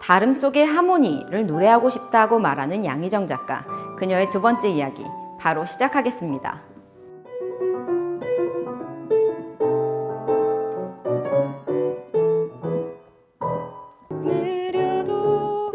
발음 속의 하모니를 노래하고 싶다고 말하는 양희정 작가. 그녀의 두 번째 이야기 바로 시작하겠습니다. 느려도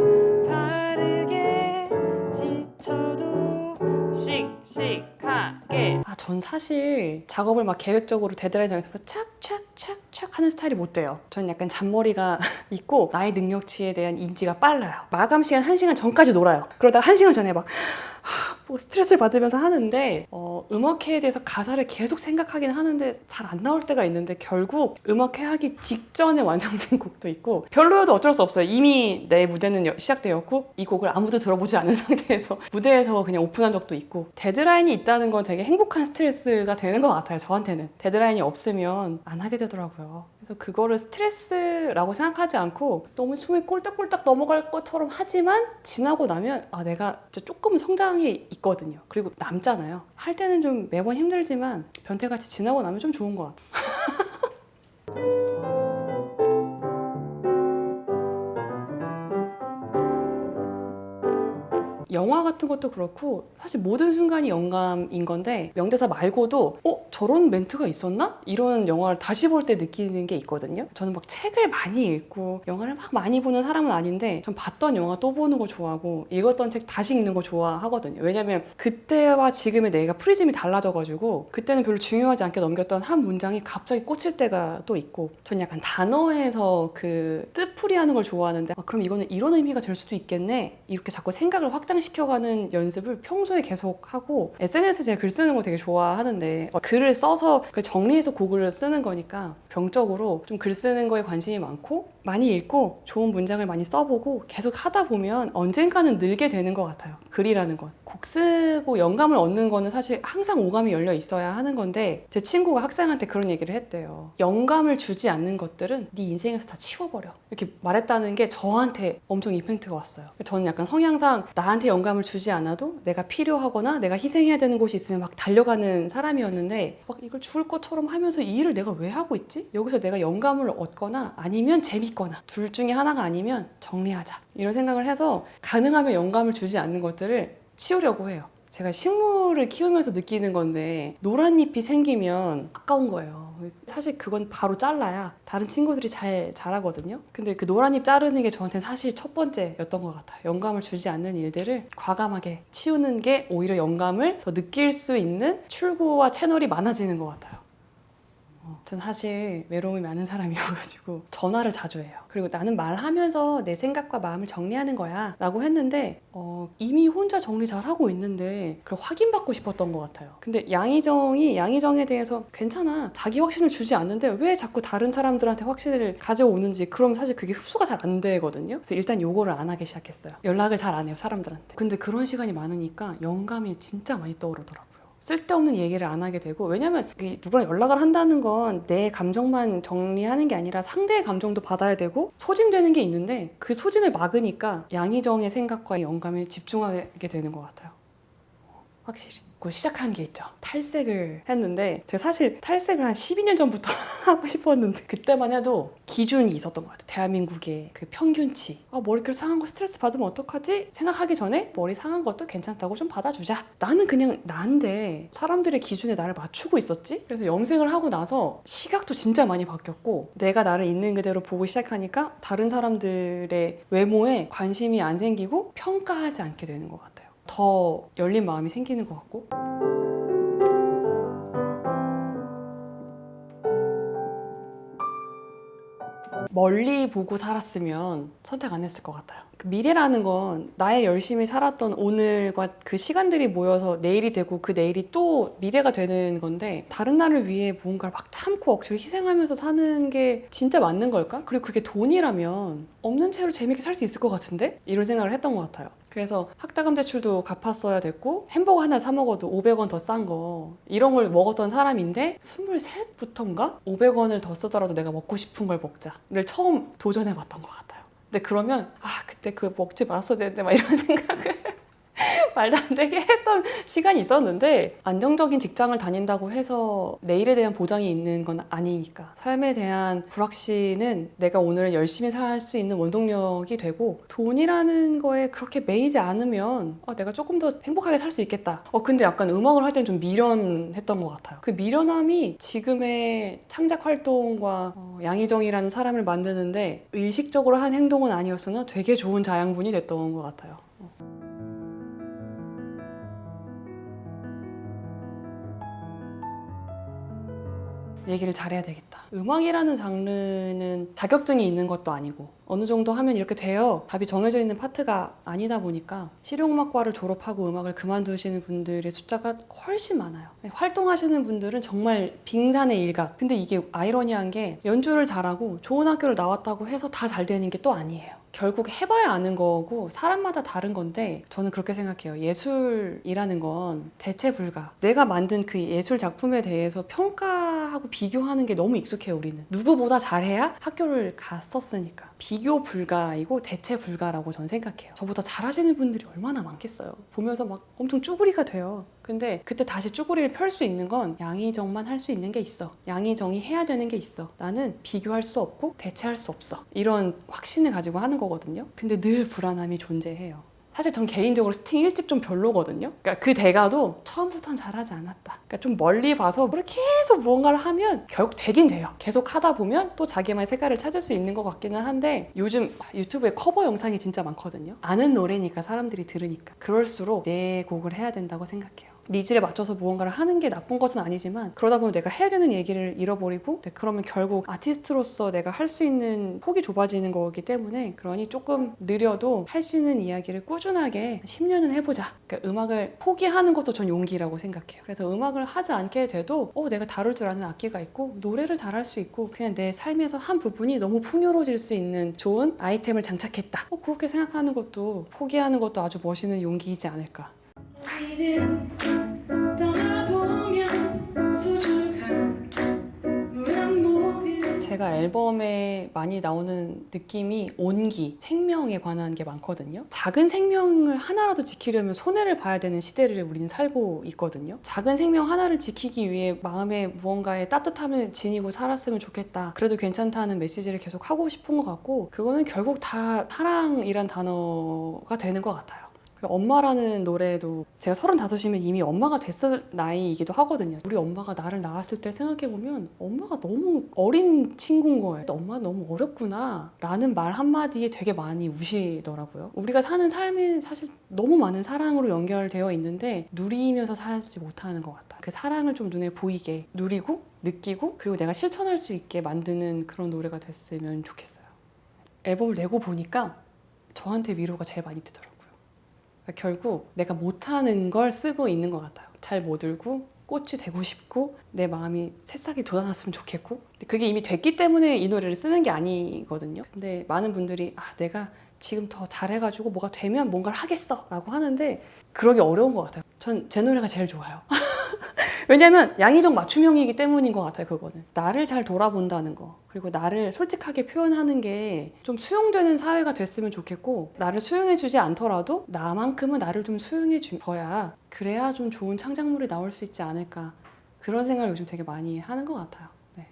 바르게 지쳐도 씩씩하게. 전 사실 작업을 막 계획적으로 데드라인 정해서 착착착착 하는 스타일이 못 돼요. 저는 약간 잔머리가 있고 나의 능력치에 대한 인지가 빨라요. 마감 시간 1시간 전까지 놀아요. 그러다가 1시간 전에 막 뭐 스트레스를 받으면서 하는데 음악회에 대해서 가사를 계속 생각하긴 하는데 잘 안 나올 때가 있는데 결국 음악회 하기 직전에 완성된 곡도 있고 별로여도 어쩔 수 없어요. 이미 내 무대는 시작되었고 이 곡을 아무도 들어보지 않은 상태에서 무대에서 그냥 오픈한 적도 있고 데드라인이 있다는 건 되게 행복한 스트레스가 되는 것 같아요. 저한테는. 데드라인이 없으면 안 하게 되더라고요. 그래서 그거를 스트레스라고 생각하지 않고 너무 숨이 꼴딱꼴딱 넘어갈 것처럼 하지만 지나고 나면 내가 진짜 조금 성장이 있거든요. 그리고 남잖아요. 할 때는 좀 매번 힘들지만 변태같이 지나고 나면 좀 좋은 것 같아요. 영화 같은 것도 그렇고 사실 모든 순간이 영감인 건데 명대사 말고도 저런 멘트가 있었나? 이런 영화를 다시 볼 때 느끼는 게 있거든요. 저는 막 책을 많이 읽고 영화를 막 많이 보는 사람은 아닌데 전 봤던 영화 또 보는 거 좋아하고 읽었던 책 다시 읽는 거 좋아하거든요. 왜냐면 그때와 지금의 내가 프리즘이 달라져가지고 그때는 별로 중요하지 않게 넘겼던 한 문장이 갑자기 꽂힐 때가 또 있고 전 약간 단어에서 그 뜻풀이하는 걸 좋아하는데 그럼 이거는 이런 의미가 될 수도 있겠네 이렇게 자꾸 생각을 확장시켜가는 연습을 평소에 계속 하고 SNS에 제가 글 쓰는 거 되게 좋아하는데 글을 써서 그걸 정리해서 곡을 쓰는 거니까 병적으로 좀 글 쓰는 거에 관심이 많고 많이 읽고 좋은 문장을 많이 써보고 계속 하다 보면 언젠가는 늘게 되는 것 같아요. 글이라는 건. 곡 쓰고 영감을 얻는 거는 사실 항상 오감이 열려 있어야 하는 건데 제 친구가 학생한테 그런 얘기를 했대요. 영감을 주지 않는 것들은 네 인생에서 다 치워버려. 이렇게 말했다는 게 저한테 엄청 임팩트가 왔어요. 저는 약간 성향상 나한테 영감을 주지 않아도 내가 필요하거나 내가 희생해야 되는 곳이 있으면 막 달려가는 사람이었는데 막 이걸 죽을 것처럼 하면서 이 일을 내가 왜 하고 있지? 여기서 내가 영감을 얻거나 아니면 재밌거나 둘 중에 하나가 아니면 정리하자 이런 생각을 해서 가능하면 영감을 주지 않는 것들을 치우려고 해요. 제가 식물을 키우면서 느끼는 건데 노란 잎이 생기면 아까운 거예요. 사실 그건 바로 잘라야 다른 친구들이 잘 자라거든요. 근데 그 노란 잎 자르는 게 저한테는 사실 첫 번째였던 것 같아요. 영감을 주지 않는 일들을 과감하게 치우는 게 오히려 영감을 더 느낄 수 있는 출구와 채널이 많아지는 것 같아요. 전 사실 외로움이 많은 사람이어가지고 전화를 자주 해요. 그리고 나는 말하면서 내 생각과 마음을 정리하는 거야 라고 했는데 이미 혼자 정리 잘하고 있는데 그걸 확인받고 싶었던 것 같아요. 근데 양희정에 대해서 괜찮아 자기 확신을 주지 않는데 왜 자꾸 다른 사람들한테 확신을 가져오는지 그럼 사실 그게 흡수가 잘 안 되거든요. 그래서 일단 요거를 안 하기 시작했어요. 연락을 잘 안 해요 사람들한테. 근데 그런 시간이 많으니까 영감이 진짜 많이 떠오르더라고요. 쓸데없는 얘기를 안 하게 되고 왜냐면 누구랑 연락을 한다는 건 내 감정만 정리하는 게 아니라 상대의 감정도 받아야 되고 소진되는 게 있는데 그 소진을 막으니까 양희정의 생각과 영감에 집중하게 되는 것 같아요. 확실히. 시작한 게 있죠. 탈색을 했는데 제가 사실 탈색을 한 12년 전부터 하고 싶었는데 그때만 해도 기준이 있었던 것 같아요. 대한민국의 그 평균치. 머리결 상한 거 스트레스 받으면 어떡하지? 생각하기 전에 머리 상한 것도 괜찮다고 좀 받아주자. 나는 그냥 나인데 사람들의 기준에 나를 맞추고 있었지? 그래서 염색을 하고 나서 시각도 진짜 많이 바뀌었고 내가 나를 있는 그대로 보고 시작하니까 다른 사람들의 외모에 관심이 안 생기고 평가하지 않게 되는 것 같아요. 더 열린 마음이 생기는 것 같고 멀리 보고 살았으면 선택 안 했을 것 같아요. 미래라는 건 나의 열심히 살았던 오늘과 그 시간들이 모여서 내일이 되고 그 내일이 또 미래가 되는 건데 다른 날을 위해 무언가를 막 참고 억지로 희생하면서 사는 게 진짜 맞는 걸까? 그리고 그게 돈이라면 없는 채로 재밌게 살 수 있을 것 같은데? 이런 생각을 했던 것 같아요. 그래서 학자금 대출도 갚았어야 됐고 햄버거 하나 사 먹어도 500원 더 싼 거 이런 걸 먹었던 사람인데 23부터인가? 500원을 더 쓰더라도 내가 먹고 싶은 걸 먹자를 처음 도전해봤던 것 같아요. 근데 그러면 그때 그거 먹지 말았어야 되는데 막 이런 생각을 말도 안 되게 했던 시간이 있었는데 안정적인 직장을 다닌다고 해서 내일에 대한 보장이 있는 건 아니니까 삶에 대한 불확실은 내가 오늘 열심히 살 수 있는 원동력이 되고 돈이라는 거에 그렇게 매이지 않으면 내가 조금 더 행복하게 살 수 있겠다. 근데 약간 음악을 할 때는 좀 미련했던 것 같아요. 그 미련함이 지금의 창작 활동과 양희정이라는 사람을 만드는데 의식적으로 한 행동은 아니었으나 되게 좋은 자양분이 됐던 것 같아요. 얘기를 잘해야 되겠다. 음악이라는 장르는 자격증이 있는 것도 아니고 어느 정도 하면 이렇게 돼요. 답이 정해져 있는 파트가 아니다 보니까 실용음악과를 졸업하고 음악을 그만두시는 분들의 숫자가 훨씬 많아요. 활동하시는 분들은 정말 빙산의 일각. 근데 이게 아이러니한 게 연주를 잘하고 좋은 학교를 나왔다고 해서 다 잘 되는 게 또 아니에요. 결국 해봐야 아는 거고 사람마다 다른 건데 저는 그렇게 생각해요. 예술이라는 건 대체 불가. 내가 만든 그 예술 작품에 대해서 평가하고 비교하는 게 너무 익숙해요, 우리는. 누구보다 잘해야 학교를 갔었으니까. 비교 불가이고 대체 불가라고 저는 생각해요. 저보다 잘하시는 분들이 얼마나 많겠어요. 보면서 막 엄청 쭈구리가 돼요. 근데 그때 다시 쭈구리를 펼 수 있는 건 양희정만 할 수 있는 게 있어. 양희정이 해야 되는 게 있어. 나는 비교할 수 없고 대체할 수 없어. 이런 확신을 가지고 하는 거거든요. 근데 늘 불안함이 존재해요. 사실 전 개인적으로 스팅 1집 좀 별로거든요. 그러니까 그 대가도 처음부터는 잘하지 않았다. 그러니까 좀 멀리 봐서 계속 무언가를 하면 결국 되긴 돼요. 계속 하다 보면 또 자기만의 색깔을 찾을 수 있는 것 같기는 한데 요즘 유튜브에 커버 영상이 진짜 많거든요. 아는 노래니까 사람들이 들으니까. 그럴수록 내 곡을 해야 된다고 생각해요. 니즈에 맞춰서 무언가를 하는 게 나쁜 것은 아니지만 그러다 보면 내가 해야 되는 얘기를 잃어버리고 그러면 결국 아티스트로서 내가 할 수 있는 폭이 좁아지는 거기 때문에 그러니 조금 느려도 할 수 있는 이야기를 꾸준하게 10년은 해보자. 그러니까 음악을 포기하는 것도 전 용기라고 생각해요. 그래서 음악을 하지 않게 돼도 내가 다룰 줄 아는 악기가 있고 노래를 잘할 수 있고 그냥 내 삶에서 한 부분이 너무 풍요로워질 수 있는 좋은 아이템을 장착했다. 그렇게 생각하는 것도 포기하는 것도 아주 멋있는 용기이지 않을까. 제가 앨범에 많이 나오는 느낌이 온기, 생명에 관한 게 많거든요. 작은 생명을 하나라도 지키려면 손해를 봐야 되는 시대를 우리는 살고 있거든요. 작은 생명 하나를 지키기 위해 마음에 무언가의 따뜻함을 지니고 살았으면 좋겠다. 그래도 괜찮다는 메시지를 계속 하고 싶은 것 같고 그거는 결국 다 사랑이란 단어가 되는 것 같아요. 엄마라는 노래도 제가 35이면 이미 엄마가 됐을 나이이기도 하거든요. 우리 엄마가 나를 낳았을 때 생각해보면 엄마가 너무 어린 친구인 거예요. 엄마 너무 어렵구나 라는 말 한마디에 되게 많이 우시더라고요. 우리가 사는 삶이 사실 너무 많은 사랑으로 연결되어 있는데 누리면서 살지 못하는 것 같아요. 그 사랑을 좀 눈에 보이게 누리고 느끼고 그리고 내가 실천할 수 있게 만드는 그런 노래가 됐으면 좋겠어요. 앨범을 내고 보니까 저한테 위로가 제일 많이 되더라고요. 그러니까 결국 내가 못하는 걸 쓰고 있는 것 같아요. 잘 못 울고 꽃이 되고 싶고 내 마음이 새싹이 돋아났으면 좋겠고 근데 그게 이미 됐기 때문에 이 노래를 쓰는 게 아니거든요. 근데 많은 분들이 내가 지금 더 잘해가지고 뭐가 되면 뭔가를 하겠어 라고 하는데 그러기 어려운 것 같아요. 전 제 노래가 제일 좋아요. 왜냐면 양희정 맞춤형이기 때문인 것 같아요. 그거는 나를 잘 돌아본다는 거 그리고 나를 솔직하게 표현하는 게 좀 수용되는 사회가 됐으면 좋겠고 나를 수용해주지 않더라도 나만큼은 나를 좀 수용해줘야 그래야 좀 좋은 창작물이 나올 수 있지 않을까 그런 생각을 요즘 되게 많이 하는 것 같아요. 네.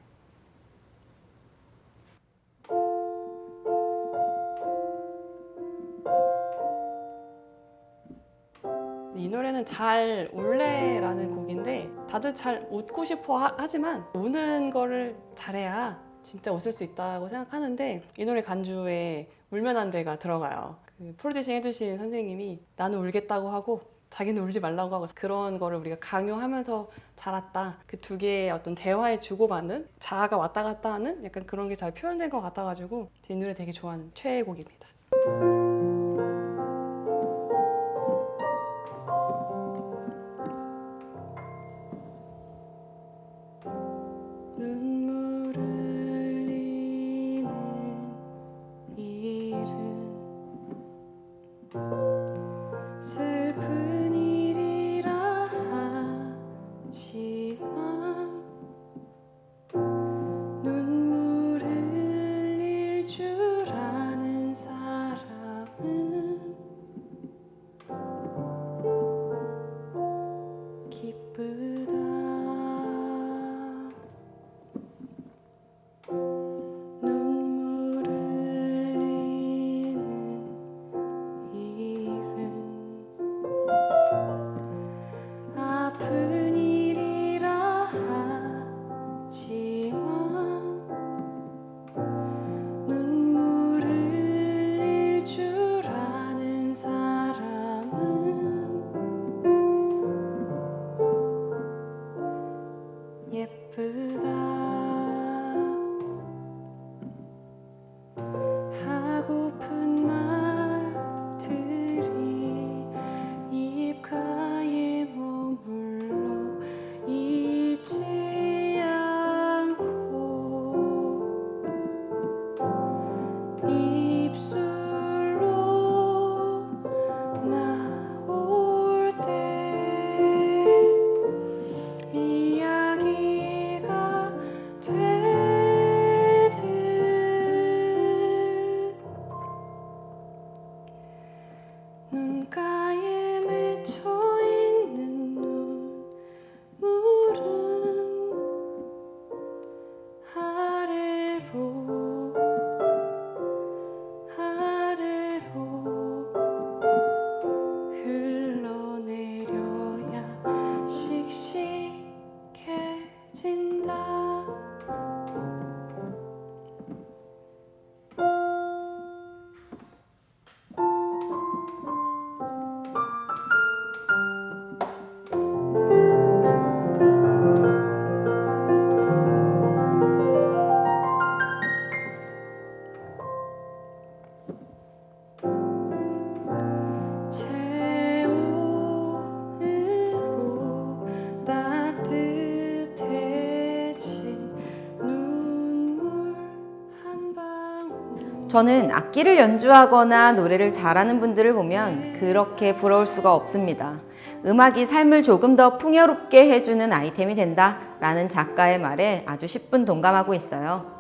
이 노래는 잘 울래라는 곡인데 다들 잘 웃고 싶어 하지만 우는 거를 잘해야 진짜 웃을 수 있다고 생각하는데 이 노래 간주에 울면 안 돼가 들어가요. 그 프로듀싱 해주신 선생님이 나는 울겠다고 하고 자기는 울지 말라고 하고 그런 거를 우리가 강요하면서 자랐다. 그 두 개의 어떤 대화에 주고받는 자아가 왔다 갔다 하는 약간 그런 게 잘 표현된 것 같아가지고 이 노래 되게 좋아하는 최애곡입니다. 눈물 흘리는 일은 슬픈 일이라 하지만 눈물 흘릴 줄 아는 사람 아래로 아래로 흘러내려야 씩씩해진다. 체온으로 따뜻해진 눈물 한 방울. 저는 악기를 연주하거나 노래를 잘하는 분들을 보면 그렇게 부러울 수가 없습니다. 음악이 삶을 조금 더 풍요롭게 해주는 아이템이 된다라는 작가의 말에 아주 10분 동감하고 있어요.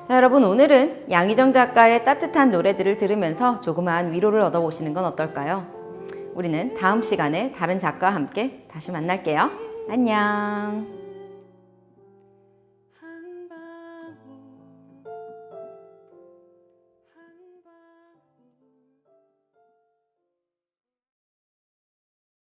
자, 여러분, 오늘은 양희정 작가의 따뜻한 노래들을 들으면서 조그마한 위로를 얻어보시는 건 어떨까요? 우리는 다음 시간에 다른 작가와 함께 다시 만날게요. 안녕.